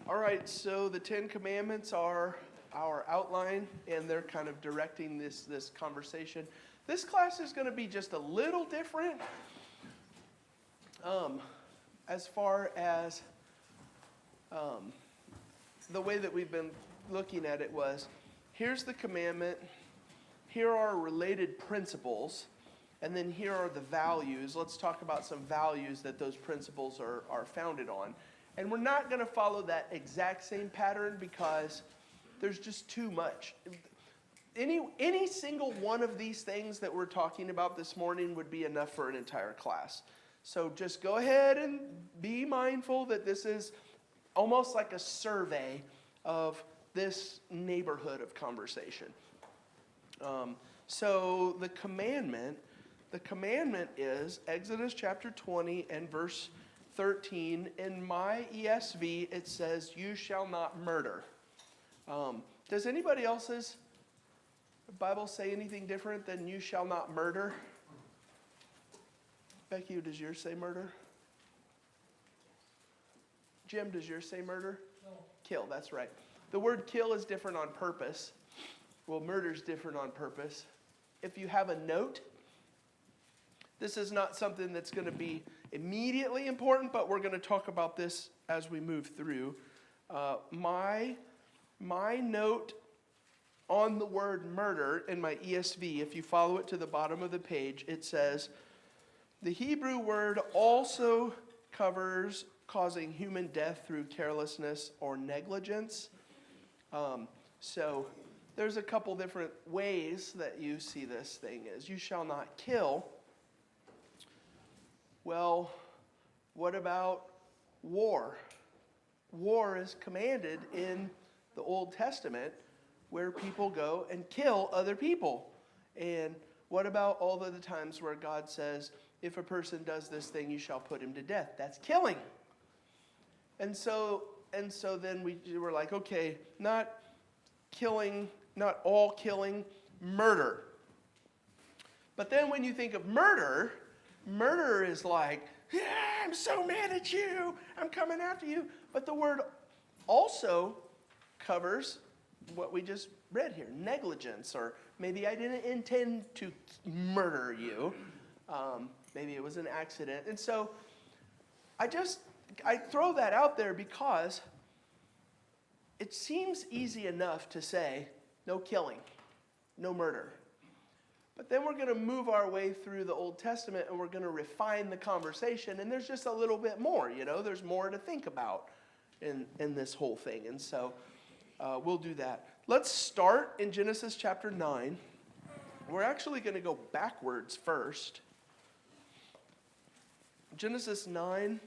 All right, so the Ten Commandments are our outline, and they're kind of directing this conversation. This class is going to be just a little different as far as the way that we've been looking at it was, here's the commandment, here are related principles, and then here are the values. Let's talk about some values that those principles are founded on. And we're not going to follow that exact same pattern because there's just too much. Any single one of these things that we're talking about this morning would be enough for an entire class. So just go ahead and be mindful that this is almost like a survey of this neighborhood of conversation. So the commandment is Exodus chapter 20 and verse 13. In my ESV, it says, "You shall not murder." Does anybody else's Bible say anything different than "you shall not murder"? Becky, does yours say murder? Jim, does yours say murder? No. Kill, that's right. The word kill is different on purpose. Well, murder is different on purpose. If you have a note, this is not something that's going to be immediately important, but we're going to talk about this as we move through. My note on the word murder in my ESV, if you follow it to the bottom of the page, it says, the Hebrew word also covers causing human death through carelessness or negligence. So there's a couple different ways that you see this thing is. You shall not kill. Well, what about war? War is commanded in the Old Testament where people go and kill other people. And what about all of the times where God says, if a person does this thing, you shall put him to death? That's killing. And so then we were like, okay, not killing, not all killing, murder. But then when you think of murder is like, yeah, I'm so mad at you, I'm coming after you. But the word also covers what we just read here, negligence, or maybe I didn't intend to murder you. Maybe it was an accident. And so I throw that out there because it seems easy enough to say, no killing, no murder. But then we're going to move our way through the Old Testament and we're going to refine the conversation. And there's just a little bit more, there's more to think about in this whole thing. And so we'll do that. Let's start in Genesis chapter 9. We're actually going to go backwards first. Genesis 9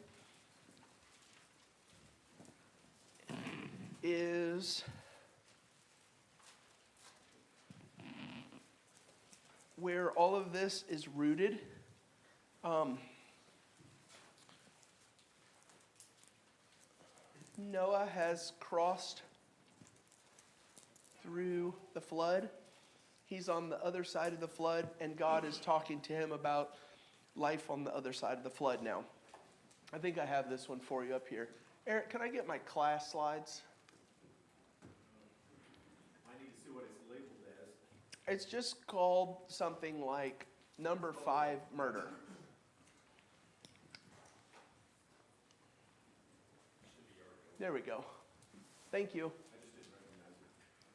is where all of this is rooted. Noah has crossed through the flood. He's on the other side of the flood, and God is talking to him about life on the other side of the flood now. I think I have this one for you up here. Eric, can I get my class slides? I need to see what it's labeled as. It's just called something like number 5 murder. There we go. Thank you. I just didn't recognize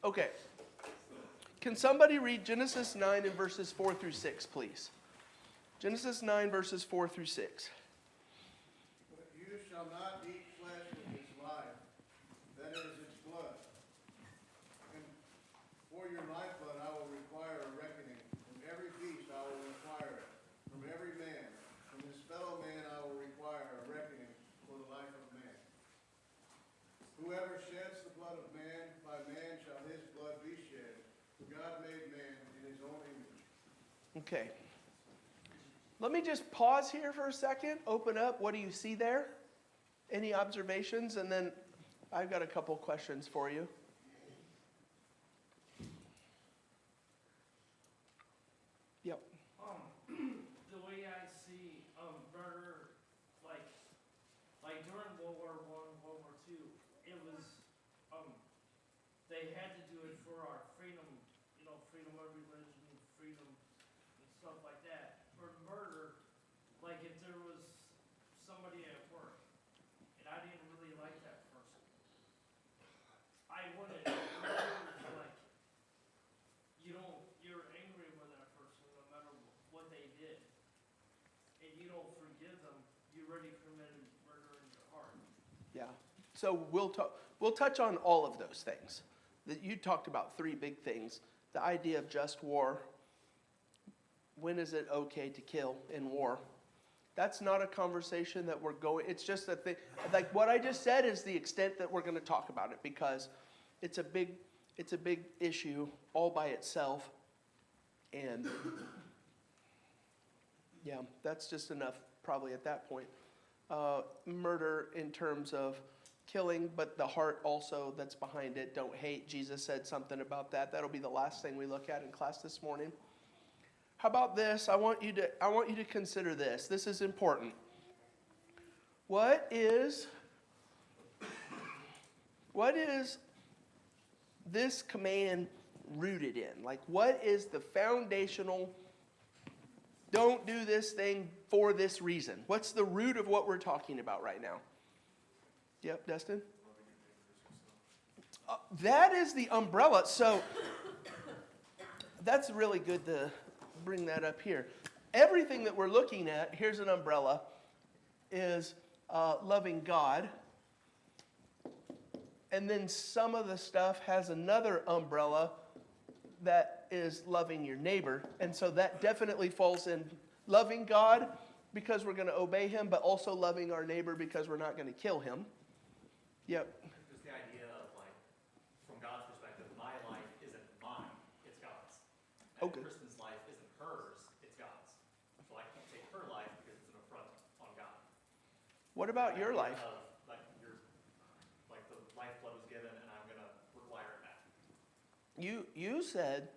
it. Okay. Can somebody read Genesis 9 and verses 4 through 6, please? Genesis 9, verses 4 through 6. But you shall not eat flesh with its life, that is its blood. And for your lifeblood I will require a reckoning. From every beast I will require it. From every man, from his fellow man I will require a reckoning for the life of man. Whoever sheds the blood of man, by man shall his blood be shed. For God made man in his own image. Okay. Let me just pause here for a second, open up. What do you see there? Any observations? And then I've got a couple questions for you. Yep. The way I see murder, like during World War I, World War II, it was they had to do it for our freedom, freedom of religion, freedom and stuff like that. For murder, like if there was somebody at work and I didn't really like that person, I wouldn't like, you're angry with that person no matter what they did, and you don't forgive them, you already committed murder in your heart. Yeah. So we'll touch on all of those things. That you talked about 3 big things. The idea of just war. When is it okay to kill in war? That's not a conversation that we're going, it's just that like what I just said is the extent that we're going to talk about it, because it's a big issue all by itself. And yeah, that's just enough probably at that point. Murder in terms of killing, but the heart also that's behind it. Don't hate. Jesus said something about that. That'll be the last thing we look at in class this morning. How about this? I want you to consider this. This is important. What is this command rooted in? Like, what is the foundational, don't do this thing for this reason? What's the root of what we're talking about right now? Yep, Dustin? That is the umbrella. So that's really good to bring that up here. Everything that we're looking at, here's an umbrella, is loving God. And then some of the stuff has another umbrella that is loving your neighbor. And so that definitely falls in loving God because we're going to obey him, but also loving our neighbor because we're not going to kill him. Yep. Just the idea of, like, from God's perspective, my life isn't mine, it's God's. And Okay. Kristen's life isn't hers, it's God's. So I can't take her life because it's an affront on God. What about your life? Like the lifeblood was given and I'm going to require it back. You said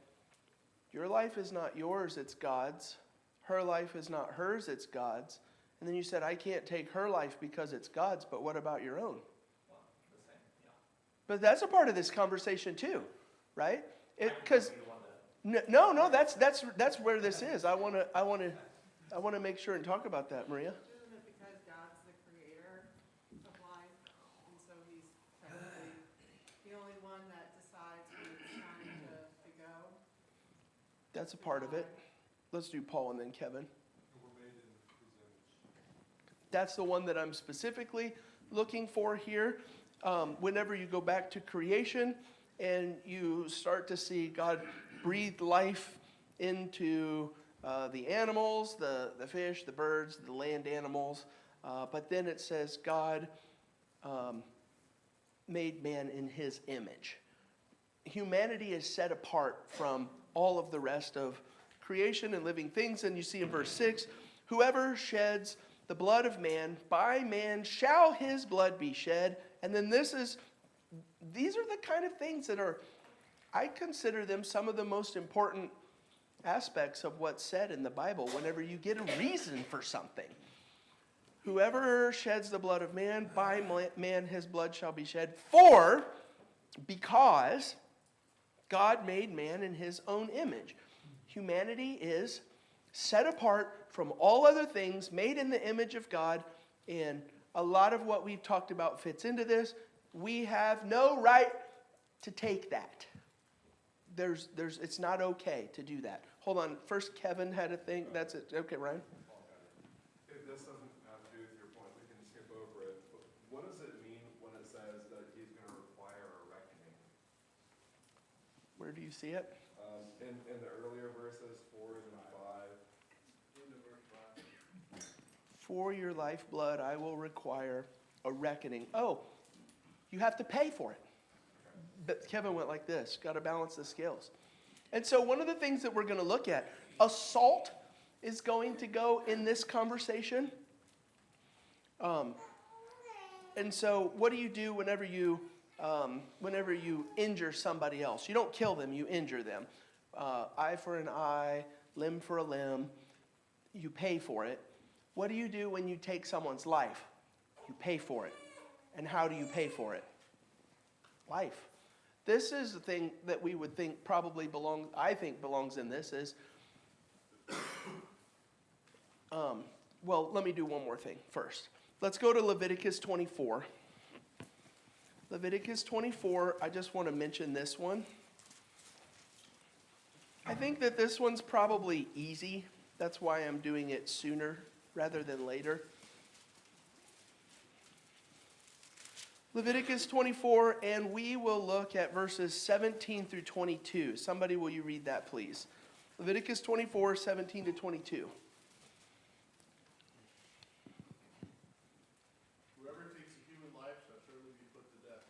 your life is not yours, it's God's. Her life is not hers, it's God's. And then you said, I can't take her life because it's God's, but what about your own? Well, the same, yeah. But that's a part of this conversation too, right? Because Be the one that- no, that's where this is. I want to make sure and talk about that, Maria. Isn't it because God's the creator of life, and so he's technically the only one that decides when it's time to go? That's a part of it. Let's do Paul and then Kevin. That's the one that I'm specifically looking for here. Whenever you go back to creation and you start to see God breathe life into the animals, the fish, the birds, the land animals. But then it says God made man in his image. Humanity is set apart from all of the rest of creation and living things. And you see in verse 6, whoever sheds the blood of man, by man shall his blood be shed. And then these are the kind of things that are, I consider them some of the most important aspects of what's said in the Bible whenever you get a reason for something. Whoever sheds the blood of man, by man his blood shall be shed. Because God made man in his own image. Humanity is set apart from all other things, made in the image of God, and a lot of what we've talked about fits into this. We have no right to take that. It's not okay to do that. Hold on, first Kevin had a thing, that's it. Okay, Ryan? If this doesn't have to do with your point, we can skip over it. But what does it mean when it says that he's going to require a reckoning? Where do you see it? In the earlier verses, 4 and 5. Into verse 5. For your lifeblood I will require a reckoning. Oh, you have to pay for it. But Kevin went like this, got to balance the scales. And so one of the things that we're going to look at, assault is going to go in this conversation. And so what do you do whenever you injure somebody else? You don't kill them, you injure them. Eye for an eye, limb for a limb. You pay for it. What do you do when you take someone's life? You pay for it. And how do you pay for it? Life. this is the thing that we would think probably belongs in this is, well, let me do one more thing first. Let's go to Leviticus 24. Leviticus 24, I just want to mention this one. I think that this one's probably easy. That's why I'm doing it sooner rather than later. Leviticus 24, and we will look at verses 17 through 22. Somebody, will you read that, please? Leviticus 24, 17 to 22. Whoever takes a human life shall surely be put to death.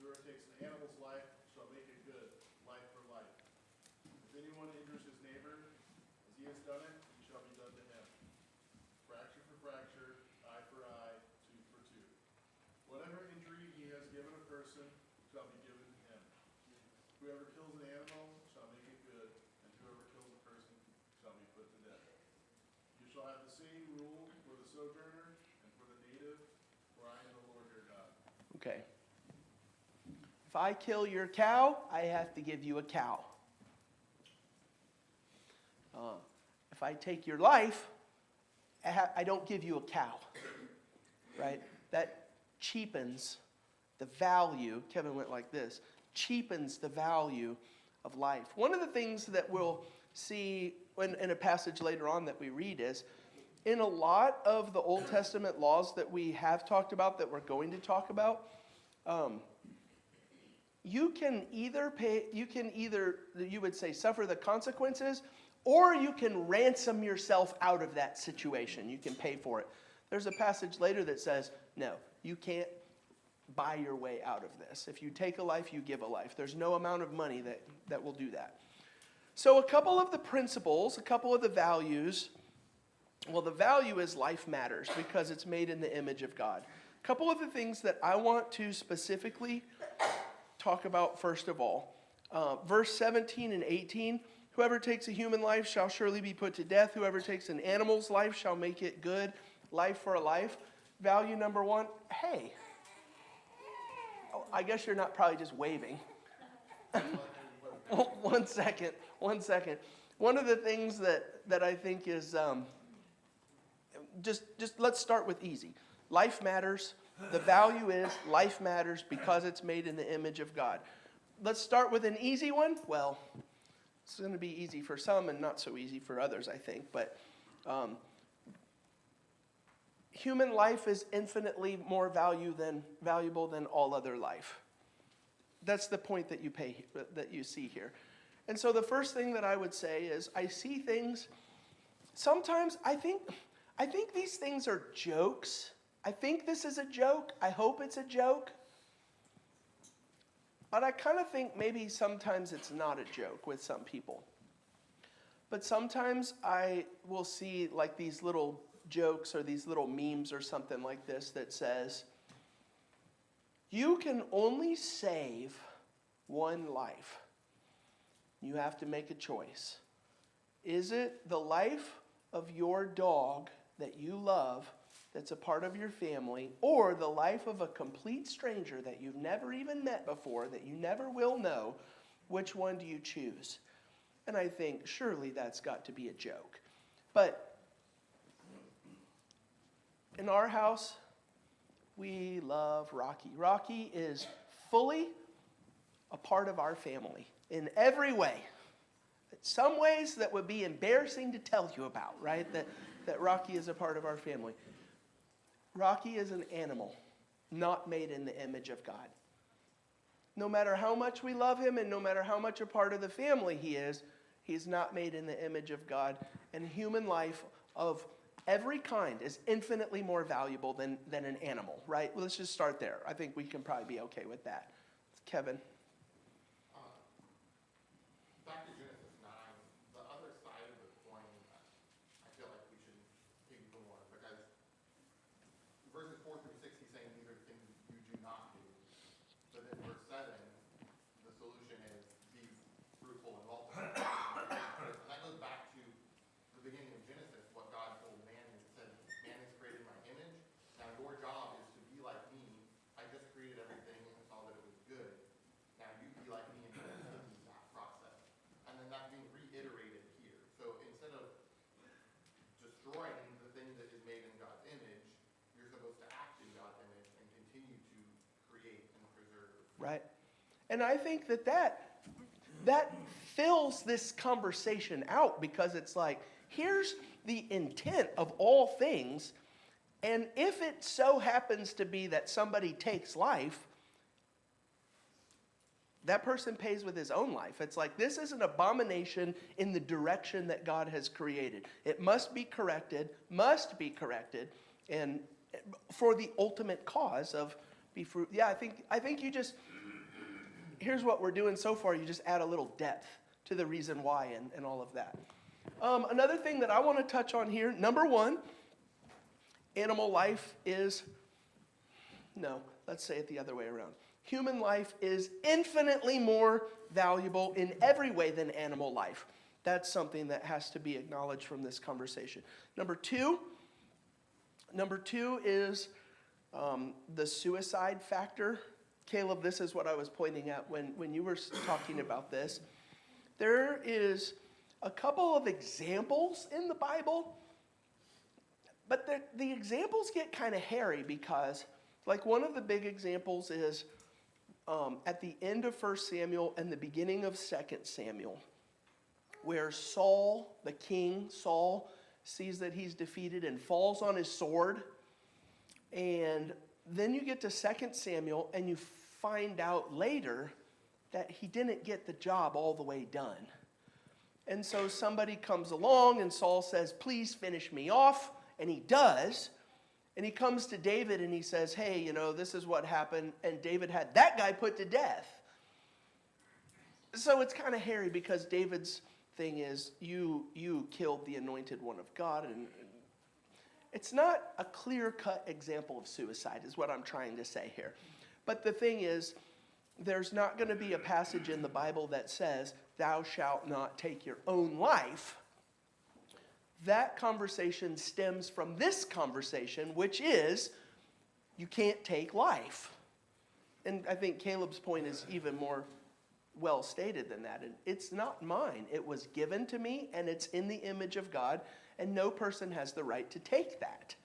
Whoever takes an animal's life shall make it good, life for life. If anyone injures his neighbor, as he has done it, he shall be done to him. Fracture for fracture, eye for eye, tooth for tooth. Whatever injury he has given a person shall be given to him. Whoever kills an animal shall make it good, and whoever kills a person shall be put to death. You shall have the same rule for the sojourner and for the native, for I am the Lord your God. Okay. If I kill your cow, I have to give you a cow. If I take your life, I don't give you a cow. Right? That cheapens the value. Kevin went like this. Cheapens the value of life. One of the things that we'll see in a passage later on that we read is, in a lot of the Old Testament laws that we have talked about, that we're going to talk about, you can either, you would say, suffer the consequences, or you can ransom yourself out of that situation. You can pay for it. There's a passage later that says, no, you can't buy your way out of this. If you take a life, you give a life. There's no amount of money that will do that. So a couple of the principles, a couple of the values, well, the value is life matters because it's made in the image of God. A couple of the things that I want to specifically talk about first of all. Verse 17 and 18, whoever takes a human life shall surely be put to death. Whoever takes an animal's life shall make it good, life for a life. Value number one, hey. Oh, I guess you're not probably just waving. One second. One of the things that I think is, just let's start with easy. Life matters. The value is life matters because it's made in the image of God. Let's start with an easy one. Well, it's going to be easy for some and not so easy for others, I think. But human life is infinitely more valuable than all other life. That's the point that you see here. And so the first thing that I would say is I see things, sometimes I think these things are jokes. I think this is a joke. I hope it's a joke. But I kind of think maybe sometimes it's not a joke with some people. But sometimes I will see like these little jokes or these little memes or something like this that says, you can only save one life. You have to make a choice. Is it the life of your dog that you love, that's a part of your family, or the life of a complete stranger that you've never even met before, that you never will know? Which one do you choose? And I think surely that's got to be a joke. But in our house, we love Rocky. Rocky is fully a part of our family in every way. Some ways that would be embarrassing to tell you about, right? That Rocky is a part of our family. Rocky is an animal, not made in the image of God. No matter how much we love him and no matter how much a part of the family he is, he's not made in the image of God. And human life of every kind is infinitely more valuable than an animal, right? Well, let's just start there. I think we can probably be okay with that. Kevin. Back to Genesis 9, the other side of the coin, I feel like we should ignore, because verses 4 through 6, he's saying these are things you do not do. But then verse 7, the solution is be fruitful and multiply. And that goes back to the beginning of Genesis, what God told man. He said, man is created in my image. Now your job is to be like me. I just created everything and saw that it was good. right? And I think that fills this conversation out, because it's like, here's the intent of all things, and if it so happens to be that somebody takes life, that person pays with his own life. It's like, this is an abomination in the direction that God has created. It must be corrected, and for the ultimate cause of be fruit. Yeah, I think you just, here's what we're doing so far. You just add a little depth to the reason why and all of that. Another thing that I want to touch on here, number one, animal life is, no, let's say it the other way around. Human life is infinitely more valuable in every way than animal life. That's something that has to be acknowledged from this conversation. Number two is the suicide factor. Caleb, this is what I was pointing at when you were talking about this. There is a couple of examples in the Bible, but the examples get kind of hairy, because like one of the big examples is at the end of 1 Samuel and the beginning of 2 Samuel, where Saul, the king, sees that he's defeated and falls on his sword. And then you get to 2 Samuel and you find out later that he didn't get the job all the way done. And so somebody comes along and Saul says, please finish me off. And he does. And he comes to David and he says, hey, this is what happened. And David had that guy put to death. So it's kind of hairy, because David's thing is, you killed the anointed one of God. And it's not a clear-cut example of suicide, is what I'm trying to say here. But the thing is, there's not going to be a passage in the Bible that says, thou shalt not take your own life. That conversation stems from this conversation, which is, you can't take life. And I think Caleb's point is even more well stated than that. And it's not mine. It was given to me, and it's in the image of God, and no person has the right to take that.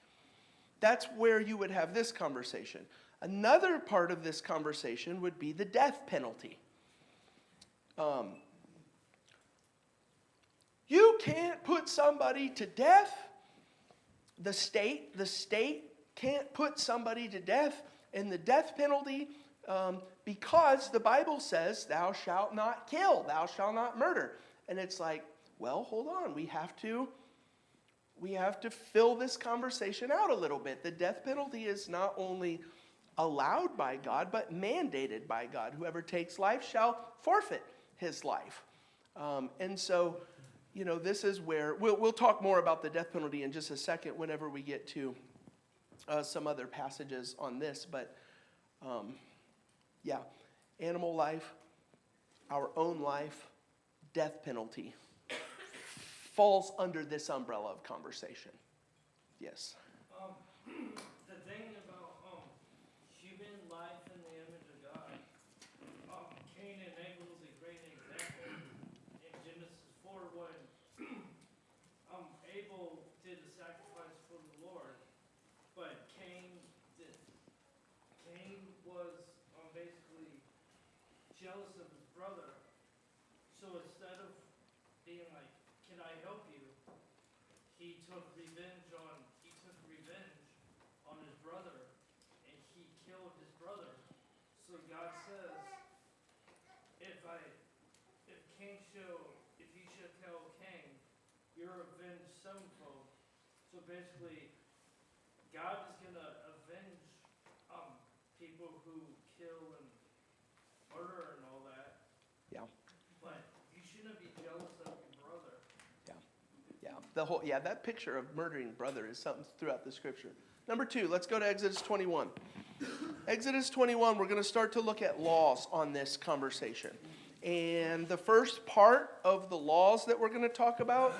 That's where you would have this conversation. Another part of this conversation would be the death penalty. You can't put somebody to death. The state can't put somebody to death, and the death penalty, because the Bible says, thou shalt not kill, thou shalt not murder. And it's like, well, hold on, we have to fill this conversation out a little bit. The death penalty is not only allowed by God, but mandated by God. Whoever takes life shall forfeit his life. And so, this is where, we'll talk more about the death penalty in just a second whenever we get to some other passages on this. But, animal life, our own life, death penalty falls under this umbrella of conversation. Yes. The thing about human life in the image of God, Cain and Abel is a great example in Genesis 4 when Abel did a sacrifice for the Lord, but Cain didn't. Cain was basically jealous of his brother, so instead of being like, can I help you? He took revenge on his brother, and he killed his brother. So God says, if you should tell Cain, you're avenged sevenfold. So basically, God is gonna avenge people who kill and murder and all that. Yeah. But you shouldn't be jealous of your brother. That picture of murdering brother is something throughout the scripture. Number 2, let's go to Exodus 21. Exodus 21, we're going to start to look at laws on this conversation. And the first part of the laws that we're going to talk about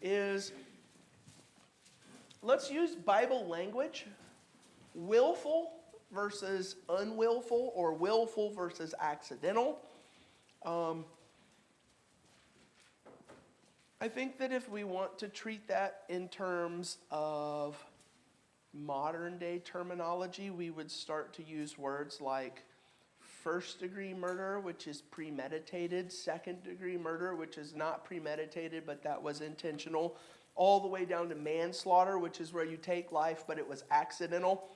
is, let's use Bible language, willful versus unwillful, or willful versus accidental. I think that if we want to treat that in terms of modern day terminology, we would start to use words like first-degree murder, which is premeditated, second-degree murder, which is not premeditated, but that was intentional, all the way down to manslaughter, which is where you take life, but it was accidental.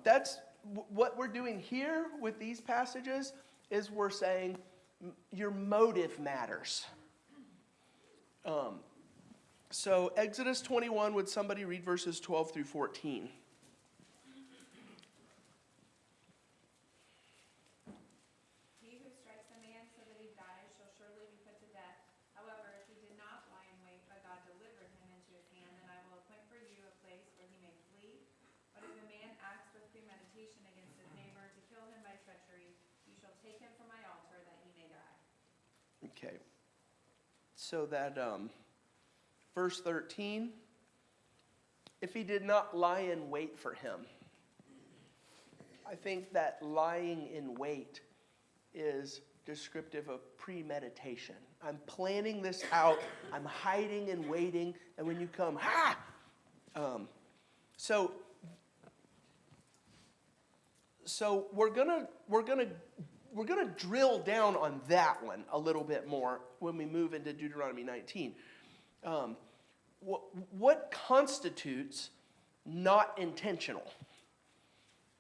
That's what we're doing here with these passages is we're saying your motive matters. So Exodus 21, would somebody read verses 12 through 14? He who strikes a man so that he dies shall surely be put to death. However, if he did not lie in wait, but God delivered him into his hand, then I will appoint for you a place where he may flee. But if a man acts with premeditation against his neighbor to kill him by treachery, you shall take him from my altar that he may die. Okay. So that verse 13, if he did not lie in wait for him. I think that lying in wait is descriptive of premeditation. I'm planning this out. I'm hiding and waiting, and when you come, ha! So we're gonna drill down on that one a little bit more when we move into Deuteronomy 19. What constitutes not intentional?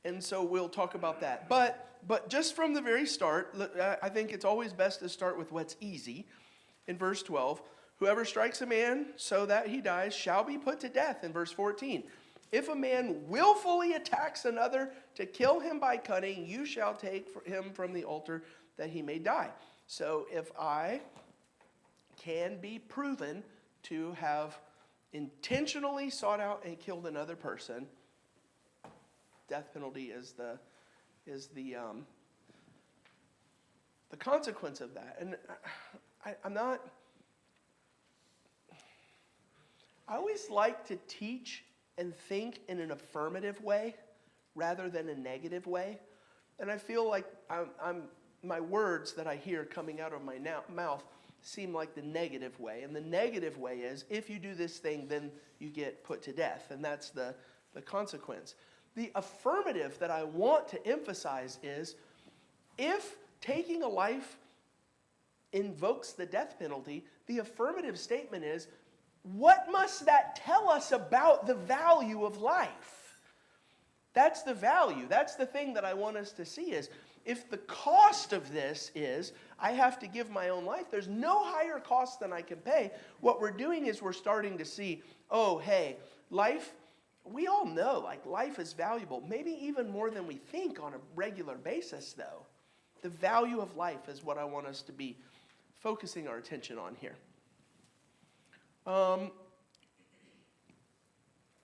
And so we'll talk about that. But just from the very start, I think it's always best to start with what's easy. In verse 12, whoever strikes a man so that he dies shall be put to death. In verse 14, if a man willfully attacks another to kill him by cunning, you shall take him from the altar that he may die. So if I can be proven to have intentionally sought out and killed another person, death penalty is the consequence of that. And I always like to teach and think in an affirmative way rather than a negative way. And I feel like my words that I hear coming out of my mouth seem like the negative way. And the negative way is, if you do this thing, then you get put to death. And that's the consequence. The affirmative that I want to emphasize is, if taking a life invokes the death penalty, the affirmative statement is, what must that tell us about the value of life? That's the value. That's the thing that I want us to see is, if the cost of this is I have to give my own life, there's no higher cost than I can pay. What we're doing is we're starting to see, oh, hey, life, we all know, like, life is valuable, maybe even more than we think on a regular basis, though. The value of life is what I want us to be focusing our attention on here.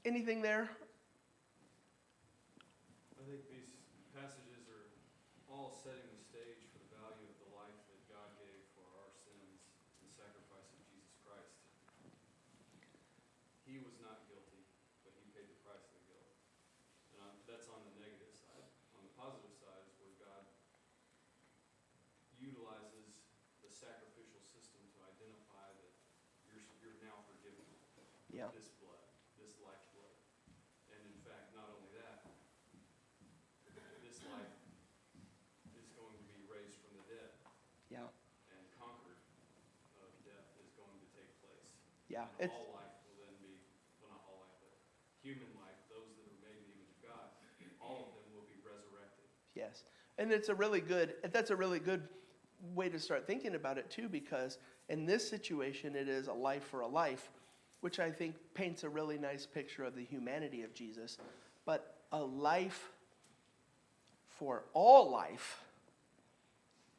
Anything there? I think these passages are all setting the stage for the value of the life that God gave for our sins and sacrifice of Jesus Christ. He was not guilty, but he paid the price of the guilt. And that's on the negative side. On the positive side is where God utilizes the sacrificial system to identify that you're now forgiven. Yeah. This blood, this lifeblood. And in fact, not only that, this life is going to be raised from the dead. Yeah. And conquered of death is going to take place. Yeah. And all life will then be, well, not all life, but human life, those that are made in the image of God, all of them will be resurrected. Yes. And that's a really good way to start thinking about it too, because in this situation it is a life for a life, which I think paints a really nice picture of the humanity of Jesus. But a life for all life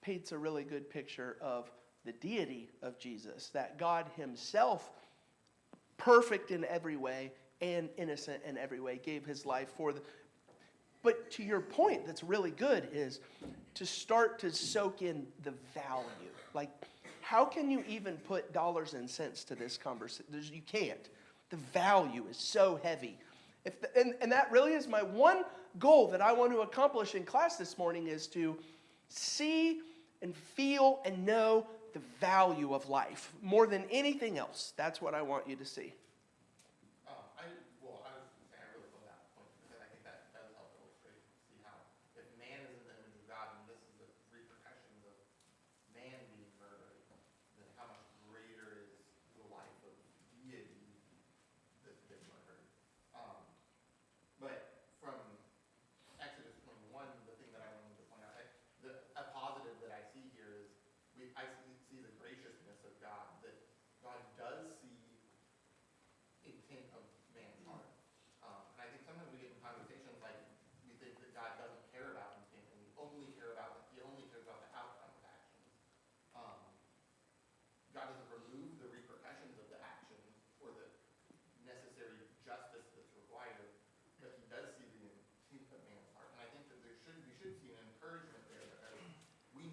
paints a really good picture of the deity of Jesus, that God himself, perfect in every way and innocent in every way, gave his life for the... But to your point, that's really good, is to start to soak in the value. Like, how can you even put dollars and cents to this conversation? You can't. The value is so heavy. And that really is my one goal that I want to accomplish in class this morning, is to see and feel and know the value of life more than anything else. That's what I want you to see. I was saying I really love that point, because I think that does help illustrate, see how if man is in the image of God,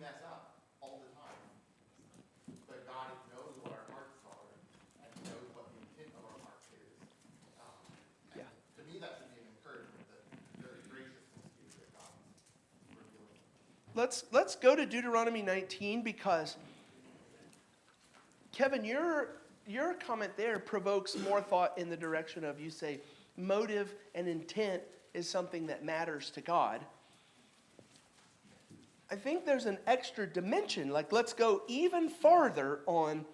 mess up all the time. But God knows what our hearts are and knows what the intent of our hearts is. And Yeah. to me, that should be an encouragement that very graciousness is that God's revealing. Let's go to Deuteronomy 19 because, Kevin, your comment there provokes more thought in the direction of, you say, motive and intent is something that matters to God. I think there's an extra dimension. Like, let's go even farther on,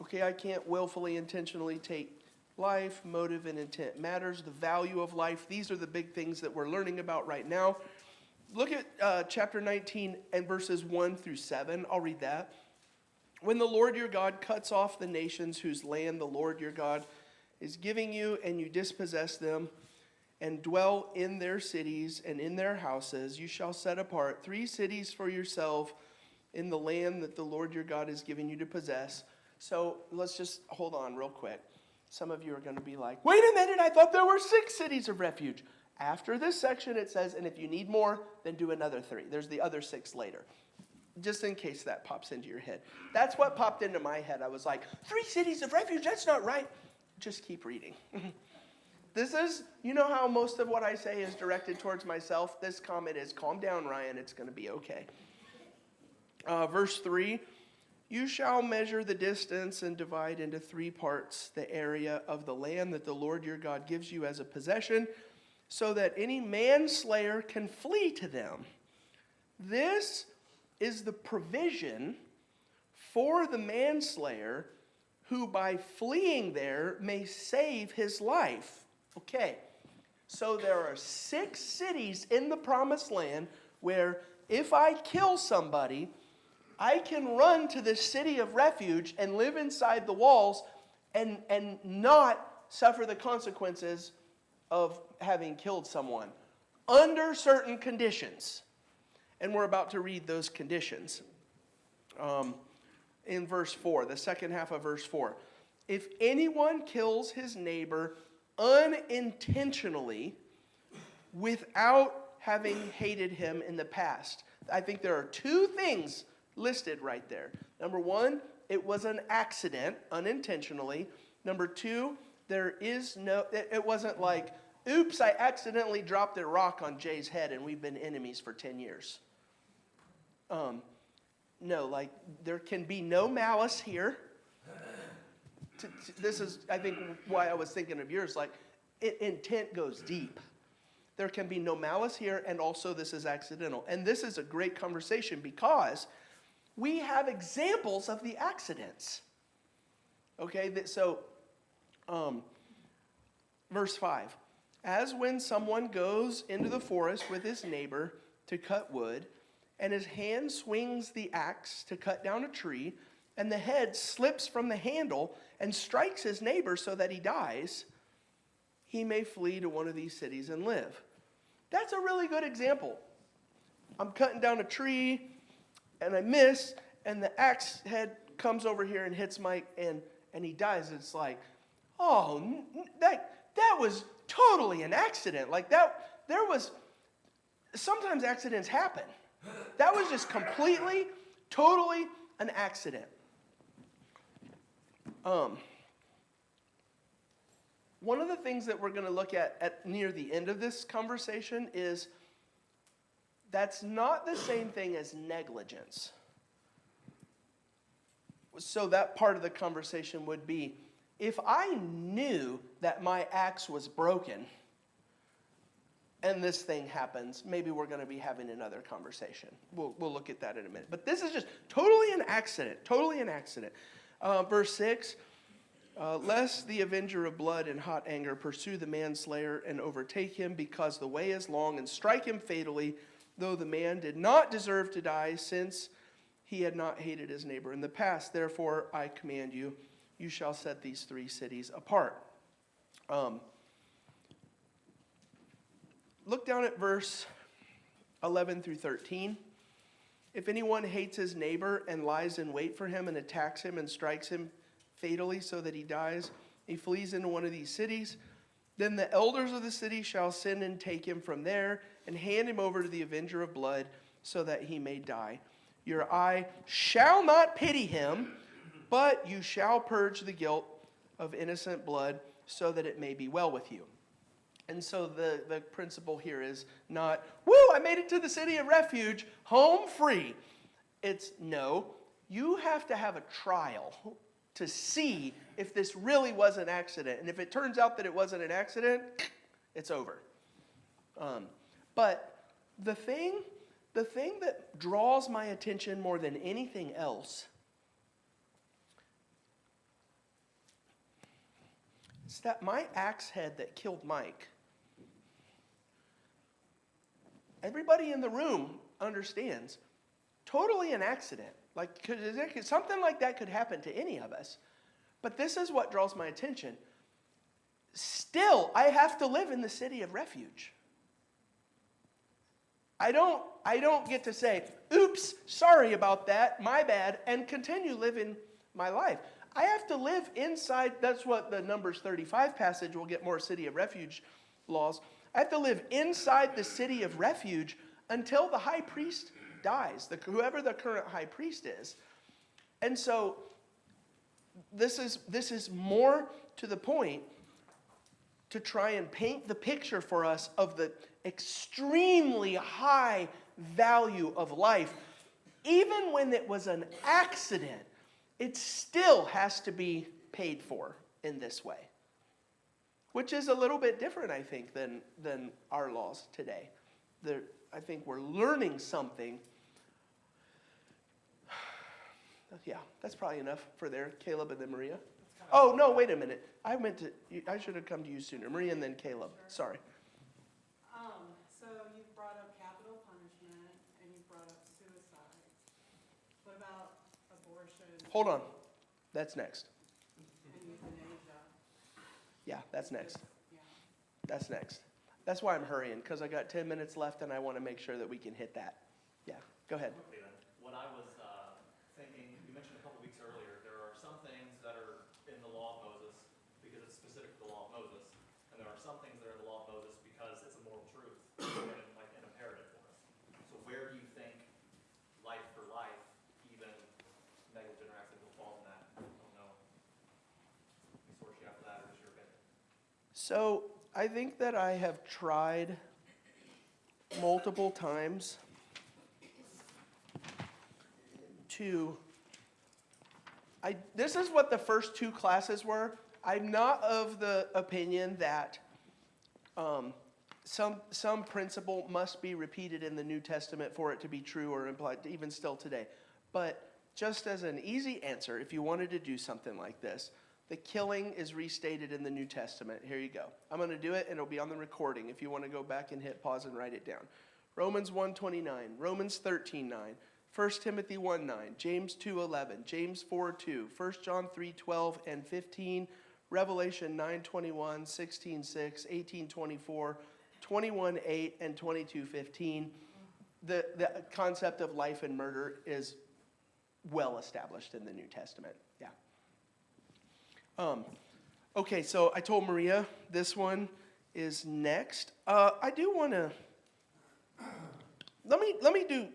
okay, I can't willfully, intentionally take life. Motive and intent matters. The value of life. These are the big things that we're learning about right now. Look at chapter 19 and verses 1 through 7. I'll read that. When the Lord your God cuts off the nations whose land the Lord your God is giving you, and you dispossess them, and dwell in their cities and in their houses, you shall set apart 3 cities for yourself in the land that the Lord your God is giving you to possess. So let's just hold on real quick. Some of you are going to be like, wait a minute, I thought there were 6 cities of refuge. After this section it says, and if you need more, then do another 3. There's the other 6 later. Just in case that pops into your head. That's what popped into my head. I was like, 3 cities of refuge, that's not right. Just keep reading. This is, you know how most of what I say is directed towards myself? This comment is, calm down, Ryan, it's going to be okay. Verse 3, you shall measure the distance and divide into 3 parts the area of the land that the Lord your God gives you as a possession, so that any manslayer can flee to them. This is the provision for the manslayer who by fleeing there may save his life. Okay, so there are 6 cities in the promised land where if I kill somebody, I can run to this city of refuge and live inside the walls and not suffer the consequences of having killed someone under certain conditions. And we're about to read those conditions. In verse 4, the second half of verse 4. If anyone kills his neighbor unintentionally without having hated him in the past. I think there are 2 things listed right there. Number 1, it was an accident, unintentionally. Number 2, it wasn't like, oops, I accidentally dropped a rock on Jay's head and we've been enemies for 10 years. No, like, there can be no malice here. This is, I think, why I was thinking of yours. Like, intent goes deep. There can be no malice here, and also this is accidental. And this is a great conversation because we have examples of the accidents. Okay, so, verse 5. As when someone goes into the forest with his neighbor to cut wood, and his hand swings the axe to cut down a tree, and the head slips from the handle and strikes his neighbor so that he dies, he may flee to one of these cities and live. That's a really good example. I'm cutting down a tree, and I miss, and the axe head comes over here and hits Mike, and he dies. It's like, oh, that was totally an accident. Like that, sometimes accidents happen. That was just completely, totally an accident. One of the things that we're going to look at near the end of this conversation is that's not the same thing as negligence. So that part of the conversation would be, if I knew that my axe was broken and this thing happens, maybe we're going to be having another conversation. We'll look at that in a minute. But this is just totally an accident, Verse 6, lest the avenger of blood in hot anger pursue the manslayer and overtake him, because the way is long, and strike him fatally, though the man did not deserve to die, since he had not hated his neighbor in the past. Therefore, I command you, you shall set these 3 cities apart. Look down at verse 11 through 13. If anyone hates his neighbor and lies in wait for him and attacks him and strikes him fatally so that he dies, he flees into one of these cities, then the elders of the city shall send and take him from there and hand him over to the avenger of blood, so that he may die. Your eye shall not pity him, but you shall purge the guilt of innocent blood so that it may be well with you. And so the principle here is not, woo, I made it to the city of refuge, home free. It's no, you have to have a trial to see if this really was an accident. And if it turns out that it wasn't an accident, it's over. But the thing that draws my attention more than anything else is that my axe head that killed Mike, everybody in the room understands, totally an accident. Like, something like that could happen to any of us. But this is what draws my attention. Still, I have to live in the city of refuge. I don't get to say, oops, sorry about that, my bad, and continue living my life. I have to live inside, that's what the Numbers 35 passage will get more city of refuge laws. I have to live inside the city of refuge until the high priest dies, whoever the current high priest is. And so this is more to the point to try and paint the picture for us of the extremely high value of life. Even when it was an accident, it still has to be paid for in this way, which is a little bit different, I think, than our laws today. I think we're learning something. Yeah, that's probably enough for there. Caleb and then Maria. Oh, no, wait a minute. I should have come to you sooner. Maria and then Caleb. Sorry. So you brought up capital punishment and you brought up suicide. What about abortion Hold on. That's next. and euthanasia? Yeah, that's next. Yeah. That's next. That's why I'm hurrying, because I got 10 minutes left and I want to make sure that we can hit that. Yeah, go ahead. Quickly then, what I was thinking, you mentioned a couple weeks earlier, there are some things that are in the law of Moses because it's specific to the law of Moses, and there are some things that are in the law of Moses because it's a moral truth, and like an imperative for us. So where do you think life for life, even negligent or accidental falls in that? I don't know. Any source you have for that, or just your opinion? So I think that I have tried multiple times this is what the first two classes were. I'm not of the opinion that some principle must be repeated in the New Testament for it to be true or implied, even still today. But just as an easy answer, if you wanted to do something like this, the killing is restated in the New Testament. Here you go. I'm going to do it, and it'll be on the recording if you want to go back and hit pause and write it down. Romans 1:29, Romans 13:9, 1 Timothy 1:9, James 2:11, James 4:2, 1 John 3:12 and 15, Revelation 9:21, 16:6, 18:24, 21:8, and 22:15. The concept of life and murder is well established in the New Testament. Yeah. Okay, so I told Maria this one is next. I do want to let me do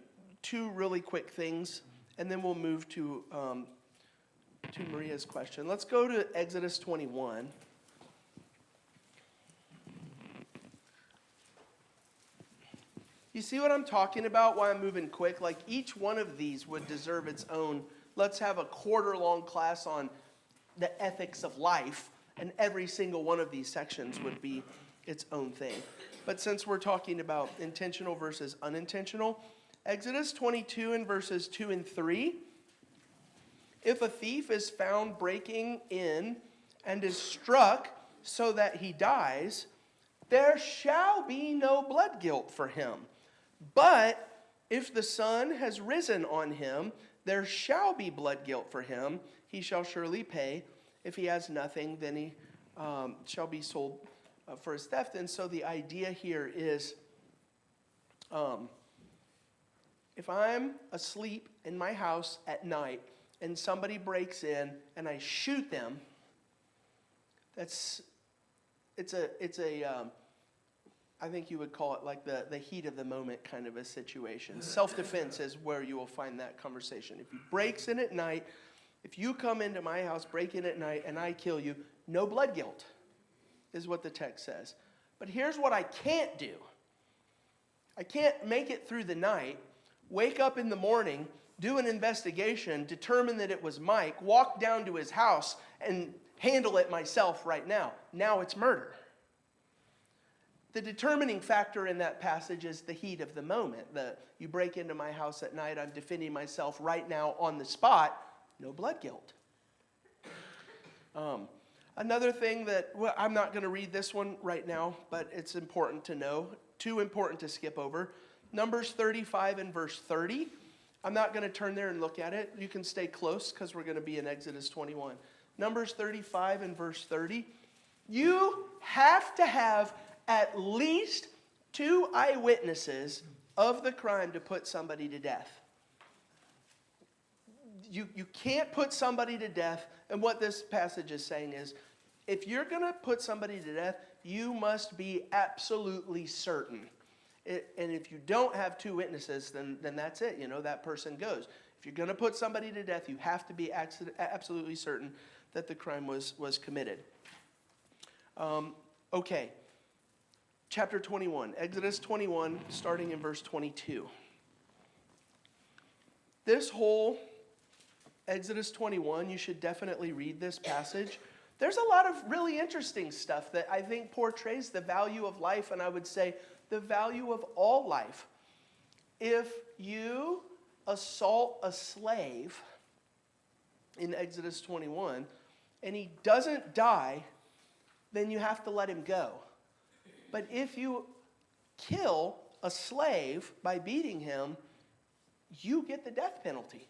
two really quick things, and then we'll move to Maria's question. Let's go to Exodus 21. You see what I'm talking about, why I'm moving quick? Like, each one of these would deserve its own. Let's have a quarter-long class on the ethics of life, and every single one of these sections would be its own thing. But since we're talking about intentional versus unintentional, Exodus 22 and verses 2 and 3, if a thief is found breaking in and is struck so that he dies, there shall be no blood guilt for him. But if the sun has risen on him, there shall be blood guilt for him. He shall surely pay. If he has nothing, then he shall be sold for his theft. And so the idea here is, if I'm asleep in my house at night and somebody breaks in and I shoot them, it's a I think you would call it like the heat of the moment kind of a situation. Self-defense is where you will find that conversation. If he breaks in at night, if you come into my house, break in at night, and I kill you, no blood guilt is what the text says. But here's what I can't do. I can't make it through the night, wake up in the morning, do an investigation, determine that it was Mike, walk down to his house, and handle it myself right now. Now it's murder. The determining factor in that passage is the heat of the moment. You break into my house at night, I'm defending myself right now on the spot, no blood guilt. Another thing that, well, I'm not going to read this one right now, but it's important to know. Too important to skip over. Numbers 35 and verse 30. I'm not going to turn there and look at it. You can stay close because we're going to be in Exodus 21. Numbers 35 and verse 30. You have to have at least 2 eyewitnesses of the crime to put somebody to death. You can't put somebody to death. And what this passage is saying is, if you're going to put somebody to death, you must be absolutely certain. And if you don't have 2 witnesses, then that's it. That person goes. If you're going to put somebody to death, you have to be absolutely certain that the crime was committed. Okay. Chapter 21, Exodus 21, starting in verse 22. This whole Exodus 21, you should definitely read this passage. There's a lot of really interesting stuff that I think portrays the value of life, and I would say the value of all life. If you assault a slave in Exodus 21, and he doesn't die, then you have to let him go. But if you kill a slave by beating him, you get the death penalty.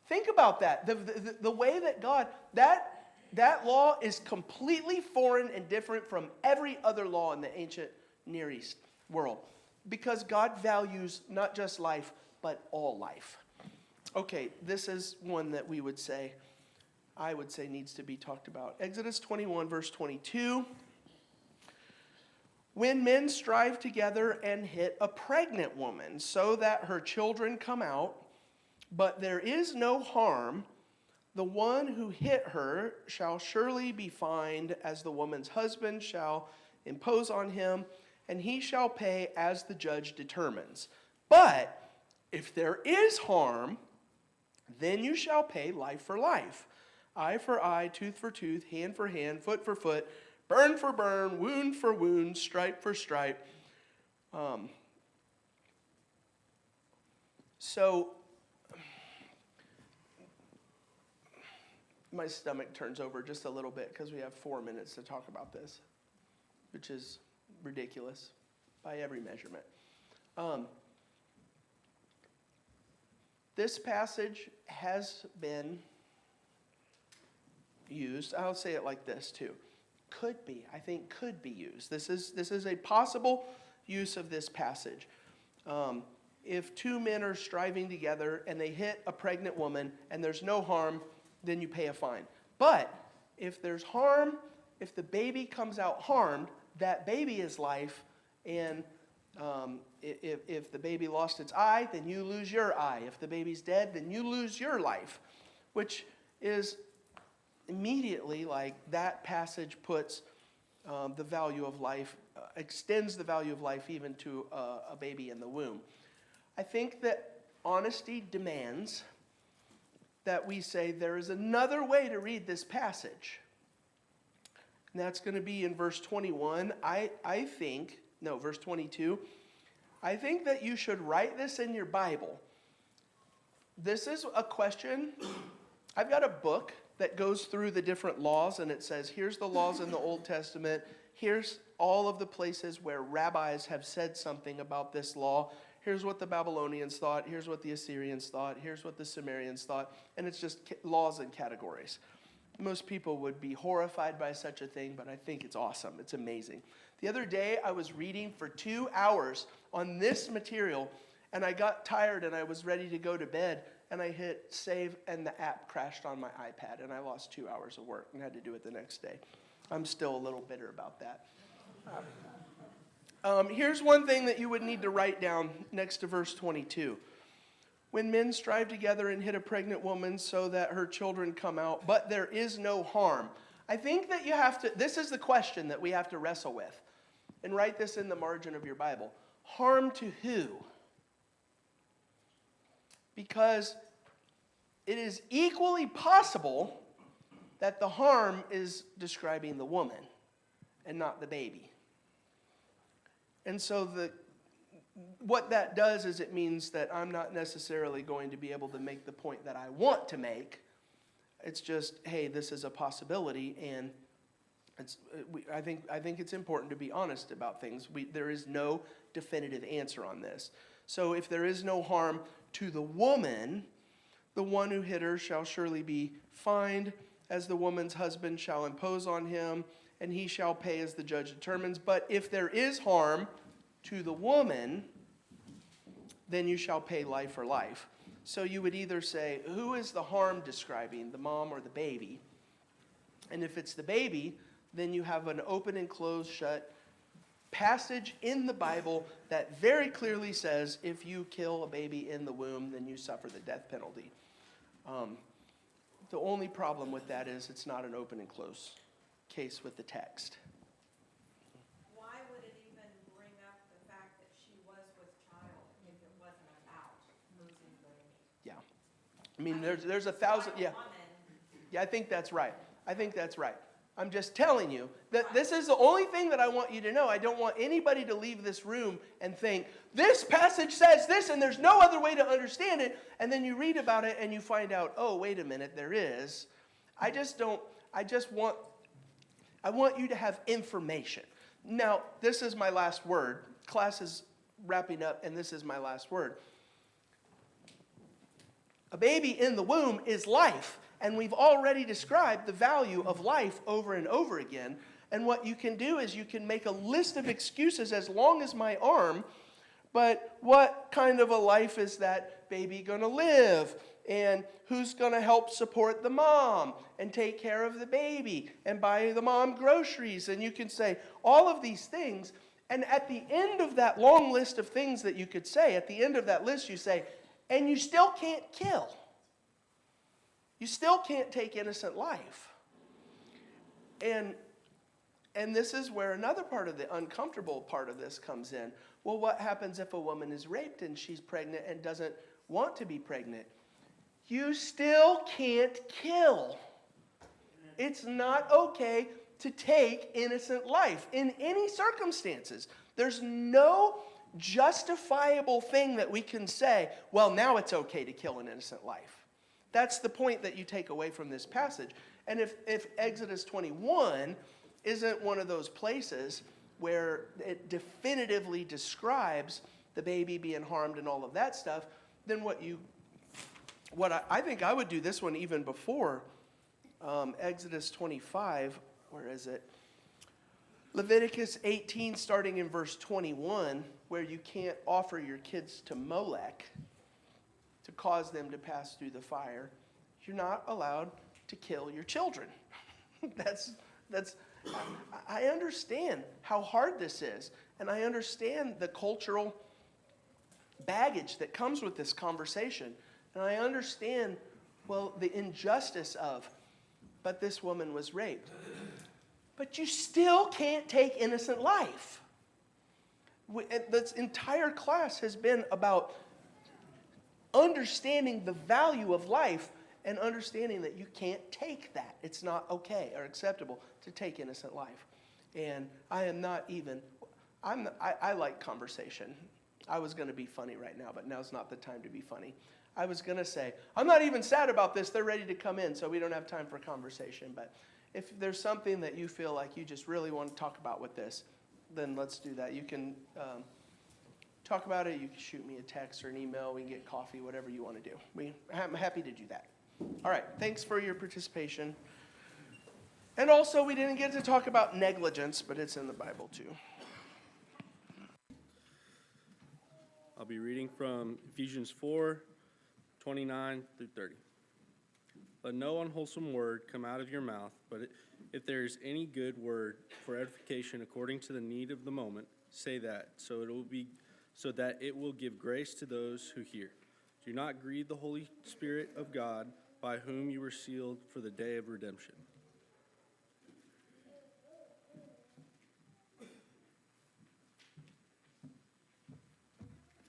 Think about that. The way that God, that law is completely foreign and different from every other law in the ancient Near East world. Because God values not just life, but all life. Okay, this is one that I would say needs to be talked about. Exodus 21, verse 22. When men strive together and hit a pregnant woman so that her children come out, but there is no harm, the one who hit her shall surely be fined, as the woman's husband shall impose on him, and he shall pay as the judge determines. But if there is harm, then you shall pay life for life, eye for eye, tooth for tooth, hand for hand, foot for foot, burn for burn, wound for wound, stripe for stripe. So my stomach turns over just a little bit because we have 4 minutes to talk about this, which is ridiculous by every measurement. This passage has been used, I'll say it like this too, could be used. This is a possible use of this passage. If 2 men are striving together and they hit a pregnant woman and there's no harm, then you pay a fine. But if there's harm, if the baby comes out harmed, that baby is life, and if the baby lost its eye, then you lose your eye. If the baby's dead, then you lose your life, which is immediately like that passage puts the value of life, extends the value of life even to a baby in the womb. I think that honesty demands that we say there is another way to read this passage. And that's going to be in verse 21. Verse 22. I think that you should write this in your Bible. This is a question. I've got a book that goes through the different laws, and it says, here's the laws in the Old Testament. Here's all of the places where rabbis have said something about this law. Here's what the Babylonians thought. Here's what the Assyrians thought. Here's what the Sumerians thought. And it's just laws and categories. Most people would be horrified by such a thing, but I think it's awesome. It's amazing. The other day, I was reading for 2 hours on this material, and I got tired and I was ready to go to bed, and I hit save, and the app crashed on my iPad, and I lost 2 hours of work and had to do it the next day. I'm still a little bitter about that. Here's one thing that you would need to write down next to verse 22. When men strive together and hit a pregnant woman so that her children come out, but there is no harm. I think that you have to, this is the question that we have to wrestle with. And write this in the margin of your Bible. Harm to who? Because it is equally possible that the harm is describing the woman and not the baby. And so what that does is it means that I'm not necessarily going to be able to make the point that I want to make. It's just, hey, this is a possibility, and I think it's important to be honest about things. There is no definitive answer on this. So if there is no harm to the woman, the one who hit her shall surely be fined, as the woman's husband shall impose on him, and he shall pay as the judge determines. But if there is harm to the woman, then you shall pay life for life. So you would either say, who is the harm describing, the mom or the baby? And if it's the baby, then you have an open and closed shut passage in the Bible that very clearly says, if you kill a baby in the womb, then you suffer the death penalty. The only problem with that is it's not an open and closed case with the text. Why would it even bring up the fact that she was with child if it wasn't about losing the baby? Yeah. I mean, there's a thousand, yeah. Woman, Yeah, I think that's right. I'm just telling you that this is the only thing that I want you to know. I don't want anybody to leave this room and think, this passage says this and there's no other way to understand it. And then you read about it and you find out, oh, wait a minute, there is. I want you to have information. Now, this is my last word. Class is wrapping up and this is my last word. A baby in the womb is life. And we've already described the value of life over and over again. And what you can do is you can make a list of excuses as long as my arm, but what kind of a life is that baby going to live? And who's going to help support the mom and take care of the baby and buy the mom groceries? And you can say all of these things. And at the end of that long list of things that you could say, at the end of that list you say, and you still can't kill. You still can't take innocent life. And this is where another part of the uncomfortable part of this comes in. Well, what happens if a woman is raped and she's pregnant and doesn't want to be pregnant? You still can't kill. It's not okay to take innocent life in any circumstances. There's no justifiable thing that we can say, well, now it's okay to kill an innocent life. That's the point that you take away from this passage. And if Exodus 21 isn't one of those places where it definitively describes the baby being harmed and all of that stuff, then I think I would do this one even before Exodus 25. Where is it? Leviticus 18, starting in verse 21, where you can't offer your kids to Molech to cause them to pass through the fire. You're not allowed to kill your children. I understand how hard this is, and I understand the cultural baggage that comes with this conversation, and I understand, well, the injustice of, but this woman was raped. But you still can't take innocent life. This entire class has been about understanding the value of life and understanding that you can't take that. It's not okay or acceptable to take innocent life. And I like conversation. I was going to be funny right now, but now's not the time to be funny. I was going to say, I'm not even sad about this. They're ready to come in, so we don't have time for conversation. But if there's something that you feel like you just really want to talk about with this, then let's do that. You can talk about it. You can shoot me a text or an email. We can get coffee, whatever you want to do. I'm happy to do that. All right. Thanks for your participation. And also, we didn't get to talk about negligence, but it's in the Bible too. I'll be reading from Ephesians 4:29 through 30. Let no unwholesome word come out of your mouth, but if there is any good word for edification according to the need of the moment, say that, so that it will give grace to those who hear. Do not grieve the Holy Spirit of God, by whom you were sealed for the day of redemption.